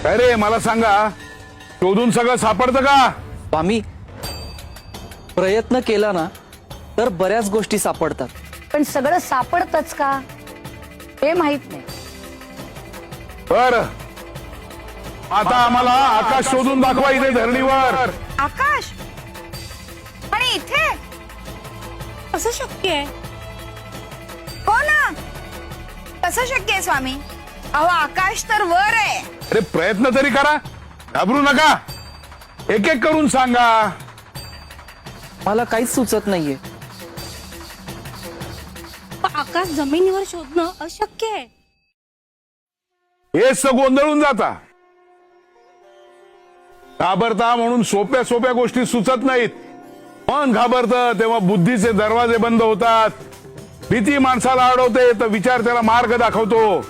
काय रे मला सांगा, शोधून सगळं सापडतं का? स्वामी, प्रयत्न केला ना तर बऱ्याच गोष्टी सापडतात. पण सगळं सापडतच का हे माहित नाही. बर, आता आम्हाला आकाश शोधून दाखवा इथे धरणीवर. आकाश आणि इथे कसं शक्य आहे? हो ना, कसं शक्य आहे स्वामी? अहो आकाश तर वर आहे. अरे प्रयत्न तरी करा, घाबरू नका. एक एक करून सांगा. मला काहीच सुचत नाहीये. आकाश जमिनीवर शोधणं अशक्य आहे. हेच तर गोंधळून जाता. घाबरता म्हणून सोप्या सोप्या गोष्टी सुचत नाहीत. मन घाबरतं तेव्हा बुद्धीचे दरवाजे बंद होतात. भीती माणसाला अडवते तर विचार त्याला मार्ग दाखवतो.